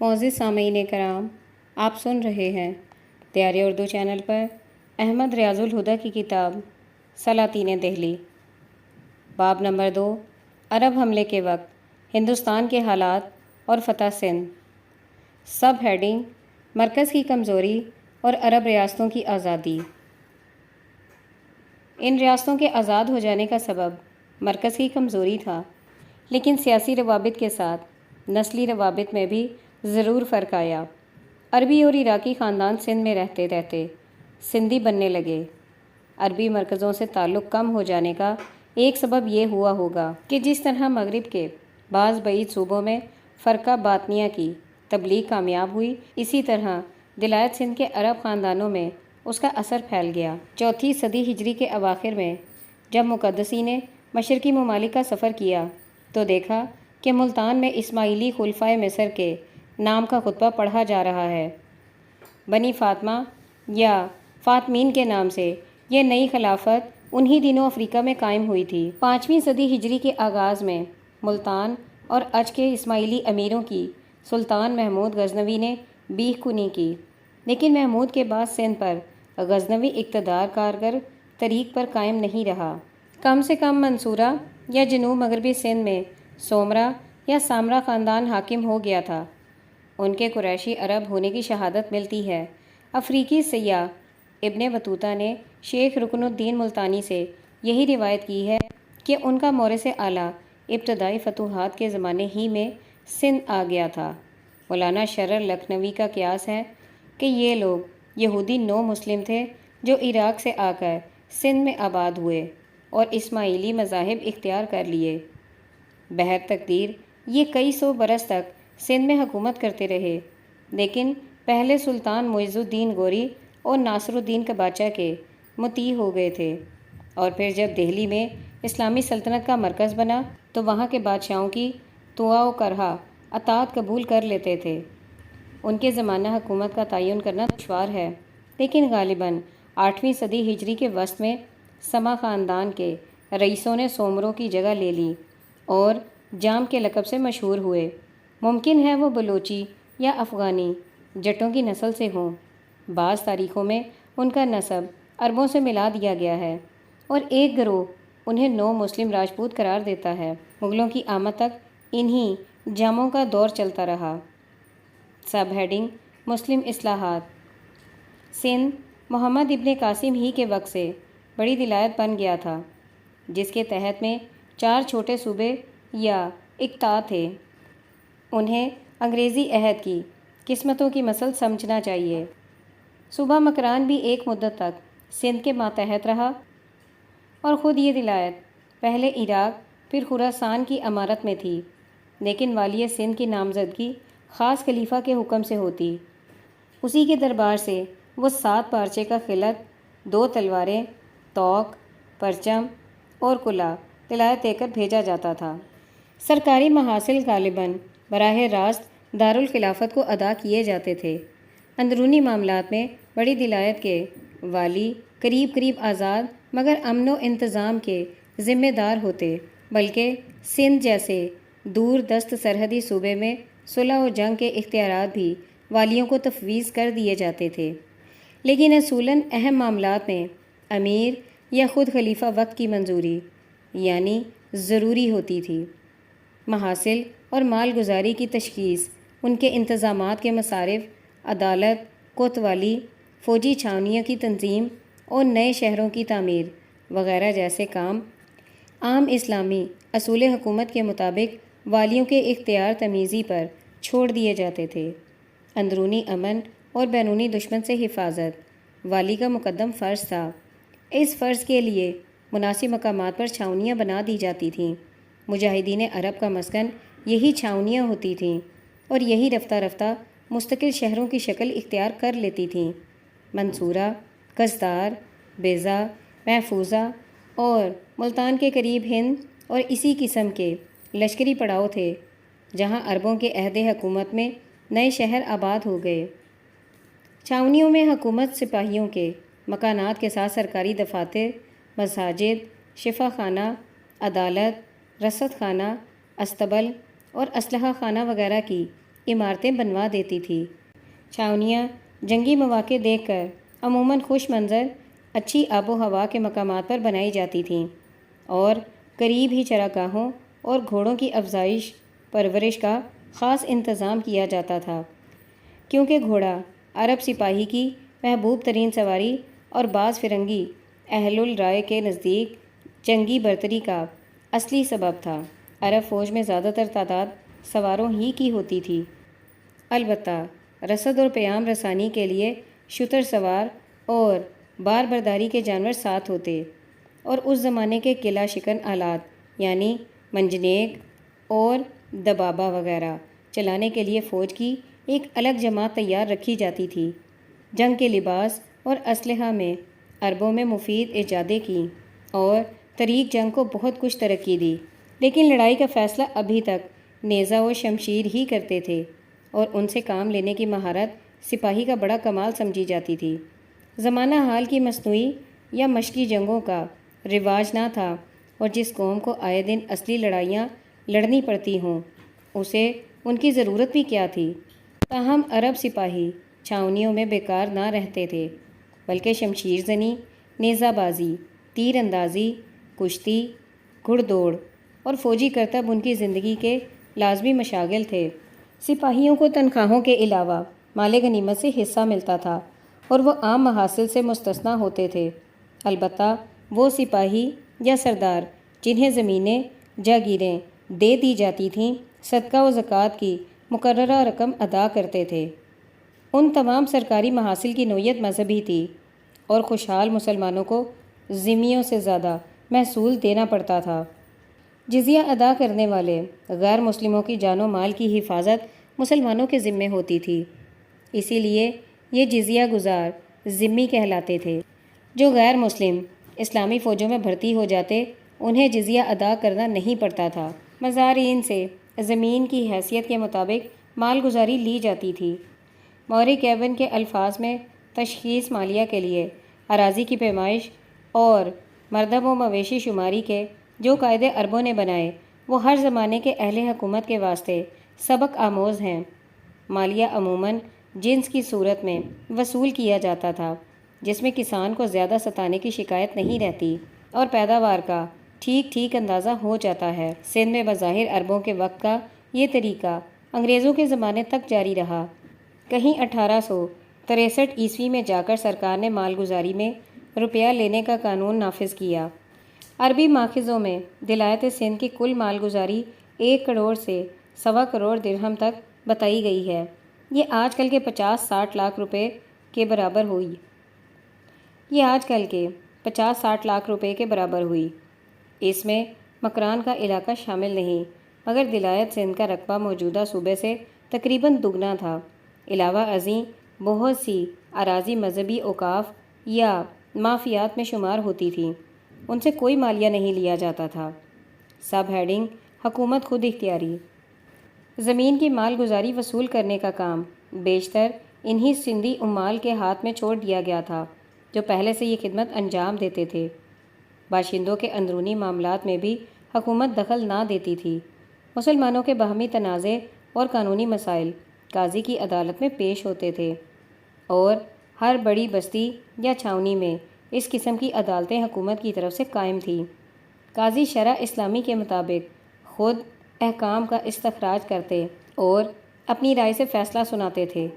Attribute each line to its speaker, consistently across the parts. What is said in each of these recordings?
Speaker 1: معزز سامعین کرام، آپ سن رہے ہیں دیار اردو چینل پر احمد ریاض الہدیٰ کی کتاب سلاطین دہلی، باب نمبر 2، عرب حملے کے وقت ہندوستان کے حالات اور فتح سندھ۔ سب ہیڈنگ: مرکز کی کمزوری اور عرب ریاستوں کی آزادی۔ ان ریاستوں کے آزاد ہو جانے کا سبب مرکز کی کمزوری تھا، لیکن سیاسی روابط کے ساتھ نسلی روابط میں بھی ضرور فرق آیا۔ عربی اور عراقی خاندان سندھ میں رہتے رہتے سندھی بننے لگے۔ عربی مرکزوں سے تعلق کم ہو جانے کا ایک سبب یہ ہوا ہوگا کہ جس طرح مغرب کے بعض بعید صوبوں میں فرقہ باطنیہ کی تبلیغ کامیاب ہوئی، اسی طرح ولایت سندھ کے عرب خاندانوں میں اس کا اثر پھیل گیا۔ 4 صدی ہجری کے اواخر میں جب مقدسی نے مشرقی ممالک کا سفر کیا تو دیکھا کہ ملتان میں اسماعیلی خلفائے مصر کے نام کا خطبہ پڑھا جا رہا ہے۔ بنی فاطمہ یا فاطمین کے نام سے یہ نئی خلافت انہی دنوں افریقہ میں قائم ہوئی تھی۔ 5ویں صدی ہجری کے آغاز میں ملتان اور عج کے اسماعیلی امیروں کی سلطان محمود غزنوی نے بیخ کنی کی، لیکن محمود کے بعد سندھ پر غزنوی اقتدار کارگر طریق پر قائم نہیں رہا۔ کم سے کم منصورہ یا جنوب مغربی سندھ میں سومرا یا سامرا خاندان حاکم ہو گیا تھا۔ ان کے قریشی عرب ہونے کی شہادت ملتی ہے۔ افریقی سیاح ابن بطوطہ نے شیخ رکن الدین ملتانی سے یہی روایت کی ہے کہ ان کا مورث اعلیٰ ابتدائی فتوحات کے زمانے ہی میں سندھ آ گیا تھا۔ مولانا شرر لکھنوی کا قیاس ہے کہ یہ لوگ یہودی نو مسلم تھے جو عراق سے آ کر سندھ میں آباد ہوئے اور اسماعیلی مذاہب اختیار کر لیے۔ بہر تقدیر یہ کئی سو برس تک سندھ میں حکومت کرتے رہے، لیکن پہلے سلطان معز الدین غوری اور ناصر الدین قباچہ کے مطیع ہو گئے تھے، اور پھر جب دہلی میں اسلامی سلطنت کا مرکز بنا تو وہاں کے بادشاہوں کی طوع و کرہ اطاعت قبول کر لیتے تھے۔ ان کے زمانہ حکومت کا تعین کرنا دشوار ہے، لیکن غالباً 8ویں صدی ہجری کے وسط میں سما خاندان کے رئیسوں نے سومروں کی جگہ لے لی اور جام کے لقب سے مشہور ہوئے۔ ممکن ہے وہ بلوچی یا افغانی جٹوں کی نسل سے ہوں۔ بعض تاریخوں میں ان کا نسب عربوں سے ملا دیا گیا ہے اور ایک گروہ انہیں نو مسلم راجپوت قرار دیتا ہے۔ مغلوں کی آمد تک انہی جاموں کا دور چلتا رہا۔ سب ہیڈنگ: مسلم اصلاحات۔ سندھ محمد ابن قاسم ہی کے وقت سے بڑی ولایت بن گیا تھا، جس کے تحت میں 4 چھوٹے صوبے یا اقطاع تھے۔ انہیں انگریزی عہد کی قسمتوں کی مثل سمجھنا چاہیے۔ صوبہ مکران بھی ایک مدت تک سندھ کے ماتحت رہا، اور خود یہ ولایت پہلے عراق پھر خراسان کی امارت میں تھی، لیکن والی سندھ کی نامزدگی خاص خلیفہ کے حکم سے ہوتی۔ اسی کے دربار سے وہ 7 پارچے کا خلعت، 2 تلواریں، توق، پرچم اور کلہ ولایت دے کر بھیجا جاتا تھا۔ سرکاری محاصل غالباً براہ راست دارالخلافت کو ادا کیے جاتے تھے۔ اندرونی معاملات میں بڑی ولایت کے والی قریب آزاد مگر امن و انتظام کے ذمہ دار ہوتے، بلکہ سندھ جیسے دور دست سرحدی صوبے میں صلح و جنگ کے اختیارات بھی والیوں کو تفویض کر دیے جاتے تھے، لیکن اصولاً اہم معاملات میں امیر یا خود خلیفہ وقت کی منظوری یعنی ضروری ہوتی تھی۔ محاصل اور مال گزاری کی تشخیص، ان کے انتظامات کے مصارف، عدالت، کوتوالی، فوجی چھاونیوں کی تنظیم اور نئے شہروں کی تعمیر وغیرہ جیسے کام عام اسلامی اصول حکومت کے مطابق والیوں کے اختیار تمیزی پر چھوڑ دیے جاتے تھے۔ اندرونی امن اور بیرونی دشمن سے حفاظت والی کا مقدم فرض تھا۔ اس فرض کے لیے مناسب مقامات پر چھاونیاں بنا دی جاتی تھیں۔ مجاہدین عرب کا مسکن یہی چھاونیاں ہوتی تھیں، اور یہی رفتہ رفتہ مستقل شہروں کی شکل اختیار کر لیتی تھیں۔ منصورہ، قزدار، بیضہ، محفوظہ اور ملتان کے قریب ہند اور اسی قسم کے لشکری پڑاؤ تھے، جہاں عربوں کے عہد حکومت میں نئے شہر آباد ہو گئے۔ چھاونیوں میں حکومت سپاہیوں کے مکانات کے ساتھ سرکاری دفاتر، مساجد، شفا خانہ، عدالت، رصد خانہ، استبل اور اسلحہ خانہ وغیرہ کی عمارتیں بنوا دیتی تھی۔ چھاؤنیاں جنگی مواقع دیکھ کر عموماً خوش منظر اچھی آب و ہوا کے مقامات پر بنائی جاتی تھیں اور قریب ہی چراگاہوں اور گھوڑوں کی افزائش پرورش کا خاص انتظام کیا جاتا تھا، کیونکہ گھوڑا عرب سپاہی کی محبوب ترین سواری اور بعض فرنگی اہل الرائے کے نزدیک جنگی برتری کا اصلی سبب تھا۔ عرب فوج میں زیادہ تر تعداد سواروں ہی کی ہوتی تھی، البتہ رسد اور پیام رسانی کے لیے شتر سوار اور بار برداری کے جانور ساتھ ہوتے، اور اس زمانے کے قلعہ شکن آلات یعنی منجنیق اور دبابہ وغیرہ چلانے کے لیے فوج کی ایک الگ جماعت تیار رکھی جاتی تھی۔ جنگ کے لباس اور اسلحہ میں عربوں میں مفید ایجادیں کی اور طریق جنگ کو بہت کچھ ترقی دی، لیکن لڑائی کا فیصلہ ابھی تک نیزہ و شمشیر ہی کرتے تھے، اور ان سے کام لینے کی مہارت سپاہی کا بڑا کمال سمجھی جاتی تھی۔ زمانہ حال کی مصنوعی یا مشقی جنگوں کا رواج نہ تھا، اور جس قوم کو آئے دن اصلی لڑائیاں لڑنی پڑتی ہوں اسے ان کی ضرورت بھی کیا تھی۔ تاہم عرب سپاہی چھاؤنیوں میں بیکار نہ رہتے تھے، بلکہ شمشیر زنی، نیزہ بازی، تیر اندازی، کشتی، گھڑ دوڑ اور فوجی کرتب ان کی زندگی کے لازمی مشاغل تھے۔ سپاہیوں کو تنخواہوں کے علاوہ مال غنیمت سے حصہ ملتا تھا اور وہ عام محاصل سے مستثنیٰ ہوتے تھے، البتہ وہ سپاہی یا سردار جنہیں زمینیں جاگیریں دے دی جاتی تھیں صدقہ و زکوٰۃ کی مقررہ رقم ادا کرتے تھے۔ ان تمام سرکاری محاصل کی نوعیت مذہبی تھی اور خوشحال مسلمانوں کو ذمیوں سے زیادہ محصول دینا پڑتا تھا۔ جزیہ ادا کرنے والے غیر مسلموں کی جان و مال کی حفاظت مسلمانوں کے ذمے ہوتی تھی، اسی لیے یہ جزیہ گزار ذمی کہلاتے تھے۔ جو غیر مسلم اسلامی فوجوں میں بھرتی ہو جاتے انہیں جزیہ ادا کرنا نہیں پڑتا تھا۔ مزارعین سے زمین کی حیثیت کے مطابق مال گزاری لی جاتی تھی۔ موری کیون کے الفاظ میں تشخیص مالیہ کے لیے اراضی کی پیمائش اور مردم و مویشی شماری کے جو قاعدے عربوں نے بنائے وہ ہر زمانے کے اہل حکومت کے واسطے سبق آموز ہیں۔ مالیہ عموماً جنس کی صورت میں وصول کیا جاتا تھا، جس میں کسان کو زیادہ ستانے کی شکایت نہیں رہتی اور پیداوار کا ٹھیک ٹھیک اندازہ ہو جاتا ہے۔ سندھ میں بظاہر عربوں کے وقت کا یہ طریقہ انگریزوں کے زمانے تک جاری رہا۔ کہیں 1863 میں جا کر سرکار نے مال گزاری میں روپیہ لینے کا قانون نافذ کیا۔ عربی ماخذوں میں ولایت سندھ کی کل مال گزاری 1 کروڑ سے 1.25 کروڑ درہم تک بتائی گئی ہے۔ یہ آج کل کے 50-60 لاکھ روپے کے برابر ہوئی۔ اس میں مکران کا علاقہ شامل نہیں، مگر ولایت سندھ کا رقبہ موجودہ صوبے سے تقریباً دگنا تھا۔ علاوہ ازیں بہت سی اراضی مذہبی اوقاف یا مافیات میں شمار ہوتی تھیں، ان سے کوئی مالیہ نہیں لیا جاتا تھا۔ سب ہیڈنگ حکومت خود اختیاری۔ زمین کی مال گزاری وصول کرنے کا کام بیشتر انہی سندھی عمال کے ہاتھ میں چھوڑ دیا گیا تھا جو پہلے سے یہ خدمت انجام دیتے تھے۔ باشندوں کے اندرونی معاملات میں بھی حکومت دخل نہ دیتی تھی۔ مسلمانوں کے باہمی تنازع اور قانونی مسائل قاضی کی عدالت میں پیش ہوتے تھے، اور ہر بڑی بستی یا چھاؤنی میں اس قسم کی عدالتیں حکومت کی طرف سے قائم تھیں۔ قاضی شرع اسلامی کے مطابق خود احکام کا استخراج کرتے اور اپنی رائے سے فیصلہ سناتے تھے،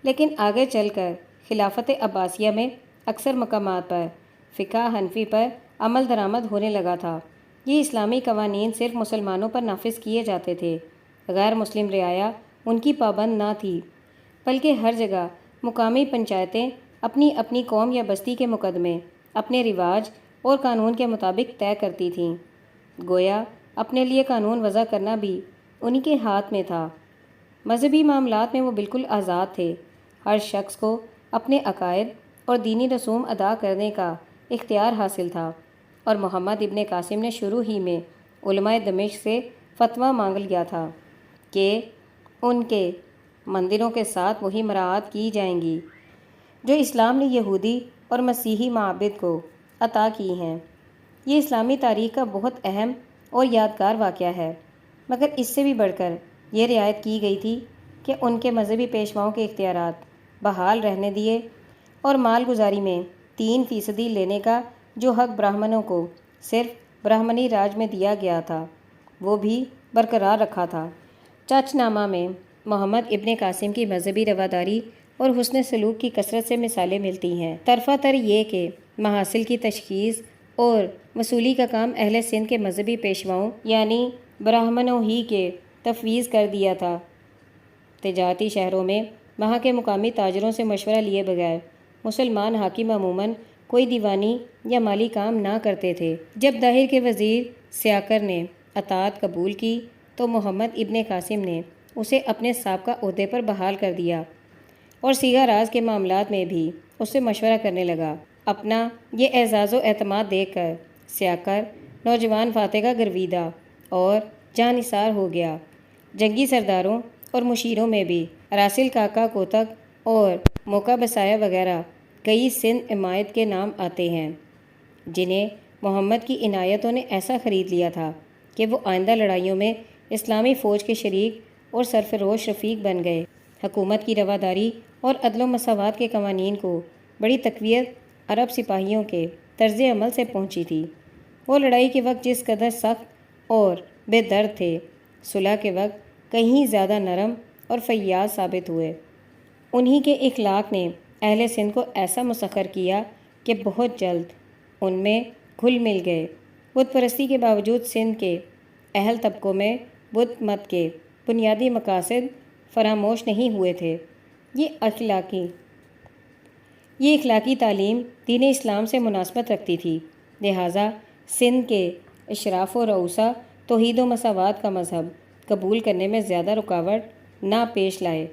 Speaker 1: لیکن آگے چل کر خلافت عباسیہ میں اکثر مقامات پر فقہ حنفی پر عمل درآمد ہونے لگا تھا۔ یہ اسلامی قوانین صرف مسلمانوں پر نافذ کیے جاتے تھے، غیر مسلم رعایا ان کی پابند نہ تھی، بلکہ ہر جگہ مقامی پنچایتیں اپنی اپنی قوم یا بستی کے مقدمے اپنے رواج اور قانون کے مطابق طے کرتی تھیں۔ گویا اپنے لیے قانون وضع کرنا بھی انہی کے ہاتھ میں تھا۔ مذہبی معاملات میں وہ بالکل آزاد تھے۔ ہر شخص کو اپنے عقائد اور دینی رسوم ادا کرنے کا اختیار حاصل تھا، اور محمد ابن قاسم نے شروع ہی میں علماء دمشق سے فتویٰ مانگ لیا تھا کہ ان کے مندروں کے ساتھ وہی مراعات کی جائیں گی جو اسلام نے یہودی اور مسیحی معابد کو عطا کی ہیں۔ یہ اسلامی تاریخ کا بہت اہم اور یادگار واقعہ ہے، مگر اس سے بھی بڑھ کر یہ رعایت کی گئی تھی کہ ان کے مذہبی پیشواؤں کے اختیارات بحال رہنے دیے اور مال گزاری میں 3% لینے کا جو حق برہمنوں کو صرف برہمنی راج میں دیا گیا تھا وہ بھی برقرار رکھا تھا۔ چچ نامہ میں محمد ابن قاسم کی مذہبی رواداری اور حسن سلوک کی کثرت سے مثالیں ملتی ہیں۔ طرفہ تر یہ کہ محاصل کی تشخیص اور وصولی کا کام اہل سندھ کے مذہبی پیشواؤں یعنی برہمنوں ہی کے تفویض کر دیا تھا۔ تجارتی شہروں میں وہاں کے مقامی تاجروں سے مشورہ لیے بغیر مسلمان حاکم عموماً کوئی دیوانی یا مالی کام نہ کرتے تھے۔ جب داہر کے وزیر سیاکر نے اطاعت قبول کی تو محمد ابن قاسم نے اسے اپنے سابقہ عہدے پر بحال کر دیا اور سیغہ راز کے معاملات میں بھی اس سے مشورہ کرنے لگا۔ اپنا یہ اعزاز و اعتماد دیکھ کر سیاکر نوجوان فاتح کا گرویدہ اور جاں نثار ہو گیا۔ جنگی سرداروں اور مشیروں میں بھی راسل کاکا کوتک اور موکا بسایا وغیرہ کئی سندھ عمائد کے نام آتے ہیں جنہیں محمد کی عنایتوں نے ایسا خرید لیا تھا کہ وہ آئندہ لڑائیوں میں اسلامی فوج کے شریک اور سرفروش رفیق بن گئے۔ حکومت کی رواداری اور عدل و مساوات کے قوانین کو بڑی تقویت عرب سپاہیوں کے طرز عمل سے پہنچی تھی۔ وہ لڑائی کے وقت جس قدر سخت اور بے درد تھے، صلح کے وقت کہیں زیادہ نرم اور فیاض ثابت ہوئے۔ انہی کے اخلاق نے اہل سندھ کو ایسا مسخر کیا کہ بہت جلد ان میں گھل مل گئے۔ بت پرستی کے باوجود سندھ کے اہل طبقوں میں بت مت کے بنیادی مقاصد فراموش نہیں ہوئے تھے۔ یہ اخلاقی تعلیم دین اسلام سے مناسبت رکھتی تھی، لہٰذا سندھ کے اشراف و رؤسا توحید و مساوات کا مذہب قبول کرنے میں زیادہ رکاوٹ نہ پیش لائے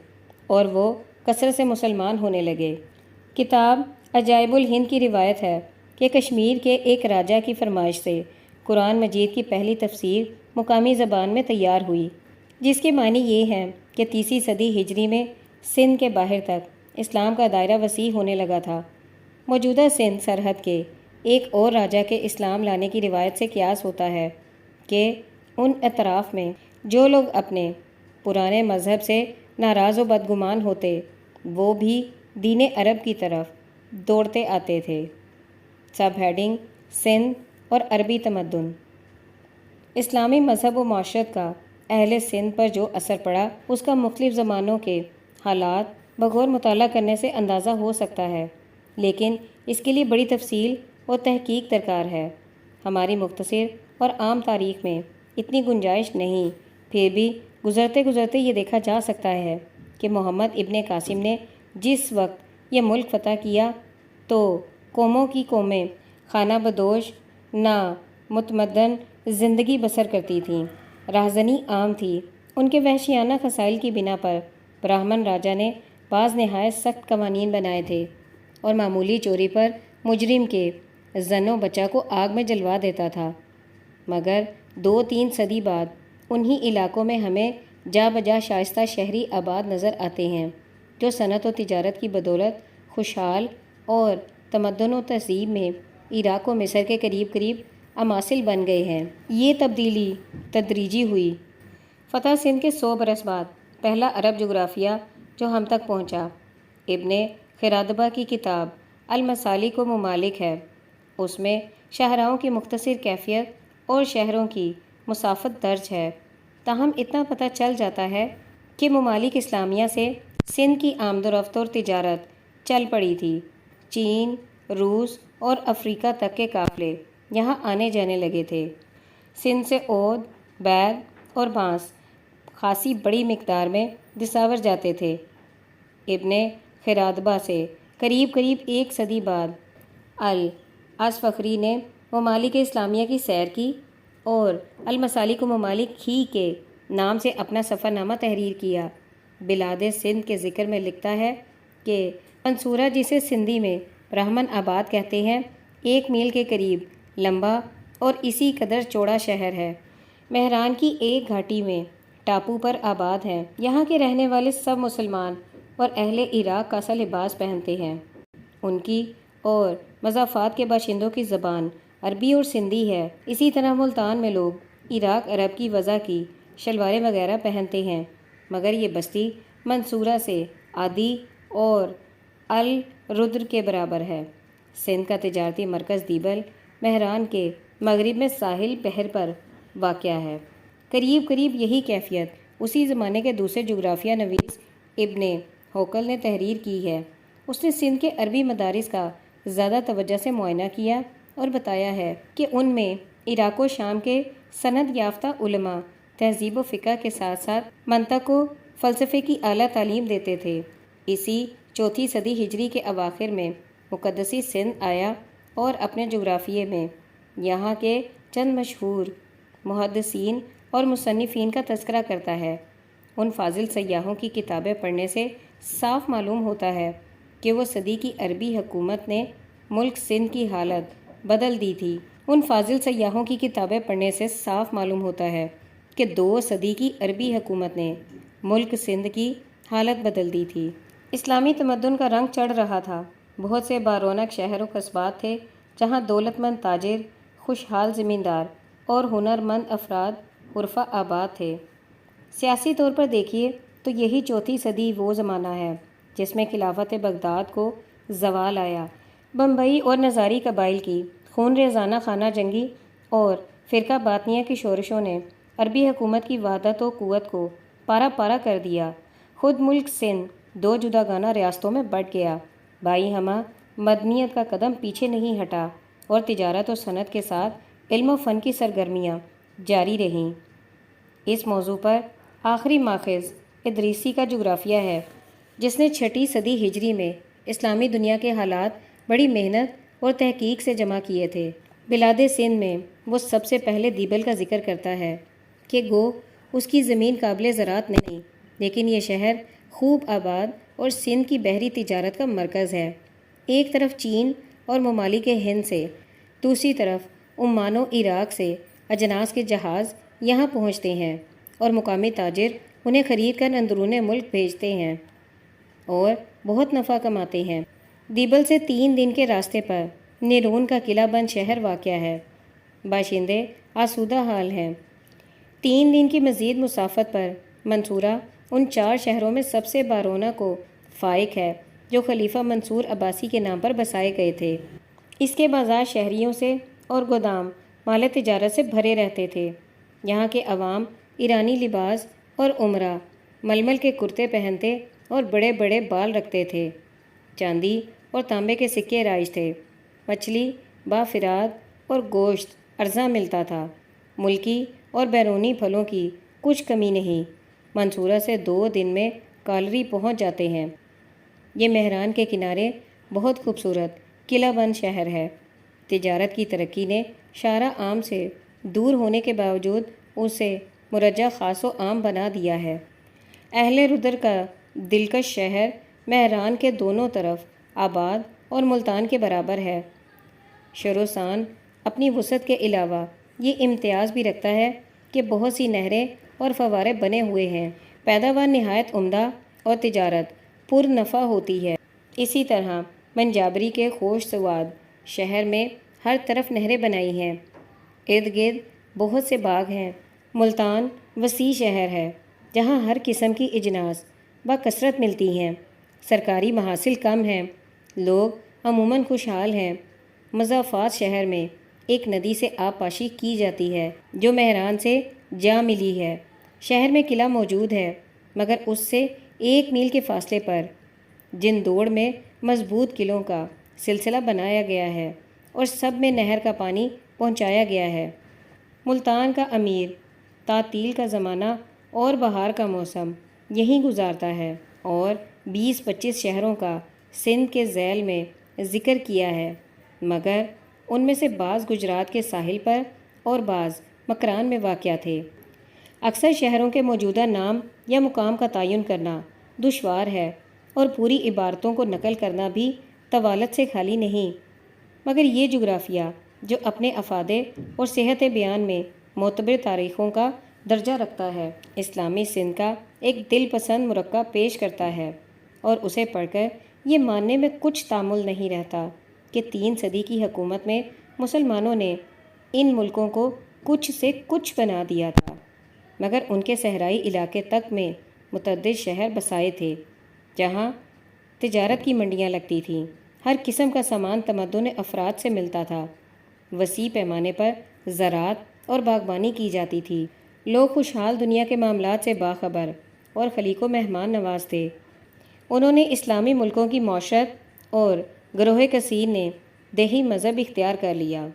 Speaker 1: اور وہ کثرت سے مسلمان ہونے لگے۔ کتاب عجائب الہند کی روایت ہے کہ کشمیر کے ایک راجہ کی فرمائش سے قرآن مجید کی پہلی تفسیر مقامی زبان میں تیار ہوئی، جس کے معنی یہ ہیں کہ 30 صدی ہجری میں سندھ کے باہر تک اسلام کا دائرہ وسیع ہونے لگا تھا۔ موجودہ سندھ سرحد کے ایک اور راجہ کے اسلام لانے کی روایت سے قیاس ہوتا ہے کہ ان اطراف میں جو لوگ اپنے پرانے مذہب سے ناراض و بدگمان ہوتے وہ بھی دین عرب کی طرف دوڑتے آتے تھے۔ سب ہیڈنگ: سندھ اور عربی تمدن۔ اسلامی مذہب و معاشرت کا اہل سندھ پر جو اثر پڑا اس کا مختلف زمانوں کے حالات بغور مطالعہ کرنے سے اندازہ ہو سکتا ہے، لیکن اس کے لیے بڑی تفصیل اور تحقیق درکار ہے۔ ہماری مختصر اور عام تاریخ میں اتنی گنجائش نہیں، پھر بھی گزرتے گزرتے یہ دیکھا جا سکتا ہے کہ محمد ابن قاسم نے جس وقت یہ ملک فتح کیا تو قوموں کی قومیں خانہ بدوش نا متمدن زندگی بسر کرتی تھیں، راہزنی عام تھی۔ ان کے وحشیانہ خصائل کی بنا پر براہمن راجہ نے بعض نہایت سخت قوانین بنائے تھے اور معمولی چوری پر مجرم کے زن و بچہ کو آگ میں جلوا دیتا تھا، مگر 2-3 صدی بعد انہی علاقوں میں ہمیں جا بجا شائستہ شہری آباد نظر آتے ہیں جو صنعت و تجارت کی بدولت خوشحال اور تمدن و تہذیب میں عراق و مصر کے قریب قریب اماثل بن گئے ہیں۔ یہ تبدیلی تدریجی ہوئی۔ فتح سندھ کے 100 برس بعد پہلا عرب جغرافیہ جو ہم تک پہنچا ابن خرادبہ کی کتاب المسالک و ممالک ہے۔ اس میں شہراؤں کی مختصر کیفیت اور شہروں کی مسافت درج ہے، تاہم اتنا پتہ چل جاتا ہے کہ ممالک اسلامیہ سے سندھ کی آمد و رفت اور تجارت چل پڑی تھی۔ چین، روس اور افریقہ تک کے قافلے یہاں آنے جانے لگے تھے۔ سندھ سے عود، بیگ اور بانس خاصی بڑی مقدار میں دساور جاتے تھے۔ ابن خرادبہ سے قریب قریب 1 صدی بعد الاصفخری نے ممالک اسلامیہ کی سیر کی اور المسالک و ممالک ہی کے نام سے اپنا سفر نامہ تحریر کیا۔ بلاد سندھ کے ذکر میں لکھتا ہے کہ منصورہ جسے سندھی میں برہمن آباد کہتے ہیں 1 میل کے قریب لمبا اور اسی قدر چوڑا شہر ہے۔ مہران کی ایک گھاٹی میں ٹاپو پر آباد ہے۔ یہاں کے رہنے والے سب مسلمان اور اہل عراق کا سا لباس پہنتے ہیں۔ ان کی اور مضافات کے باشندوں کی زبان عربی اور سندھی ہے۔ اسی طرح ملتان میں لوگ عراق عرب کی وضع کی شلواریں وغیرہ پہنتے ہیں، مگر یہ بستی منصورہ سے عادی اور الردر کے برابر ہے۔ سندھ کا تجارتی مرکز دیبل مہران کے مغرب میں ساحل بحر پر واقع ہے۔ قریب قریب یہی کیفیت اسی زمانے کے دوسرے جغرافیہ نویس ابن ہوکل نے تحریر کی ہے۔ اس نے سندھ کے عربی مدارس کا زیادہ توجہ سے معائنہ کیا اور بتایا ہے کہ ان میں عراق و شام کے سند یافتہ علماء تہذیب و فقہ کے ساتھ ساتھ منطق و فلسفے کی اعلیٰ تعلیم دیتے تھے۔ اسی چوتھی صدی ہجری کے اواخر میں مقدسی سندھ آیا اور اپنے جغرافیے میں یہاں کے چند مشہور محدثین اور مصنفین کا تذکرہ کرتا ہے۔ ان فاضل سیاحوں کی کتابیں پڑھنے سے صاف معلوم ہوتا ہے کہ وہ صدی کی عربی حکومت نے ملک سندھ کی حالت بدل دی تھی۔ ان فاضل سیاحوں کی کتابیں پڑھنے سے صاف معلوم ہوتا ہے کہ 2 صدی کی عربی حکومت نے ملک سندھ کی حالت بدل دی تھی۔ اسلامی تمدن کا رنگ چڑھ رہا تھا۔ بہت سے بارونق شہر و قصبات تھے جہاں دولت مند تاجر، خوشحال زمیندار اور ہنرمند افراد عرفہ آباد تھے۔ سیاسی طور پر دیکھیے تو یہی چوتھی صدی وہ زمانہ ہے جس میں خلافت بغداد کو زوال آیا۔ بمبئی اور نظاری قبائل کی خون ریزانہ خانہ جنگی اور فرقہ باطنیہ کی شورشوں نے عربی حکومت کی وحدت و قوت کو پارا پارا کر دیا۔ خود ملک سندھ 2 جداگانہ ریاستوں میں بٹ گیا۔ بائی ہمہ مدنیت کا قدم پیچھے نہیں ہٹا اور تجارت و صنعت کے ساتھ علم و فن کی سرگرمیاں جاری رہیں۔ اس موضوع پر آخری ماخذ ادریسی کا جغرافیہ ہے، جس نے 6 صدی ہجری میں اسلامی دنیا کے حالات بڑی محنت اور تحقیق سے جمع کیے تھے۔ بلاد سندھ میں وہ سب سے پہلے دیبل کا ذکر کرتا ہے کہ گو اس کی زمین قابل زراعت نہیں، لیکن یہ شہر خوب آباد اور سندھ کی بحری تجارت کا مرکز ہے۔ ایک طرف چین اور ممالک ہند سے، دوسری طرف عمان و عراق سے اجناس کے جہاز یہاں پہنچتے ہیں اور مقامی تاجر انہیں خرید کر اندرون ملک بھیجتے ہیں اور بہت نفع کماتے ہیں۔ دیبل سے 3 دن کے راستے پر نیرون کا قلعہ بند شہر واقع ہے۔ باشندے آسودہ حال ہیں۔ 3 دن کی مزید مسافت پر منصورہ ان 4 شہروں میں سب سے بارونق و فائق ہے جو خلیفہ منصور عباسی کے نام پر بسائے گئے تھے۔ اس کے بازار شہریوں سے اور گودام مال تجارت سے بھرے رہتے تھے۔ یہاں کے عوام ایرانی لباس اور عمرہ ململ کے کرتے پہنتے اور بڑے بڑے بال رکھتے تھے۔ چاندی اور تانبے کے سکے رائج تھے۔ مچھلی بافراد اور گوشت ارزاں ملتا تھا۔ ملکی اور بیرونی پھلوں کی کچھ کمی نہیں۔ منصورہ سے 2 دن میں کالری پہنچ جاتے ہیں۔ یہ مہران کے کنارے بہت خوبصورت قلعہ بند شہر ہے۔ تجارت کی ترقی نے شارع عام سے دور ہونے کے باوجود اسے مرجع خاص و عام بنا دیا ہے۔ اہل ردر کا دلکش شہر مہران کے دونوں طرف آباد اور ملتان کے برابر ہے۔ شروسان اپنی وسعت کے علاوہ یہ امتیاز بھی رکھتا ہے کہ بہت سی نہریں اور فوارے بنے ہوئے ہیں۔ پیداوار نہایت عمدہ اور تجارت پر نفع ہوتی ہے۔ اسی طرح منجابری کے خوش سواد شہر میں ہر طرف نہریں بنائی ہیں۔ ارد گرد بہت سے باغ ہیں۔ ملتان وسیع شہر ہے جہاں ہر قسم کی اجناس بکثرت ملتی ہیں۔ سرکاری محاصل کم ہیں۔ لوگ عموماً خوشحال ہیں۔ مضافات شہر میں ایک ندی سے آب پاشی کی جاتی ہے جو مہران سے جا ملی ہے۔ شہر میں قلعہ موجود ہے مگر اس سے 1 میل کے فاصلے پر جندوڑ میں مضبوط قلعوں کا سلسلہ بنایا گیا ہے اور سب میں نہر کا پانی پہنچایا گیا ہے۔ ملتان کا امیر تعطیل کا زمانہ اور بہار کا موسم یہیں گزارتا ہے اور 20-25 شہروں کا سندھ کے ذیل میں ذکر کیا ہے، مگر ان میں سے بعض گجرات کے ساحل پر اور بعض مکران میں واقع تھے۔ اکثر شہروں کے موجودہ نام یا مقام کا تعین کرنا دشوار ہے اور پوری عبارتوں کو نقل کرنا بھی طوالت سے خالی نہیں، مگر یہ جغرافیہ جو اپنے افادے اور صحت بیان میں معتبر تاریخوں کا درجہ رکھتا ہے، اسلامی سندھ کا ایک دل پسند مرکب پیش کرتا ہے، اور اسے پڑھ کر یہ ماننے میں کچھ تامل نہیں رہتا کہ 3 صدی کی حکومت میں مسلمانوں نے ان ملکوں کو کچھ سے کچھ بنا دیا تھا، مگر ان کے صحرائی علاقے تک میں متعدد شہر بسائے تھے جہاں تجارت کی منڈیاں لگتی تھیں۔ ہر قسم کا سامان تمدن افراد سے ملتا تھا۔ وسیع پیمانے پر زراعت اور باغبانی کی جاتی تھی۔ لوگ خوشحال دنیا کے معاملات سے باخبر اور خلیق و مہمان نواز تھے۔ انہوں نے اسلامی ملکوں کی معیشت اور گروہ کثیر نے دیہی مذہب اختیار کر لیا۔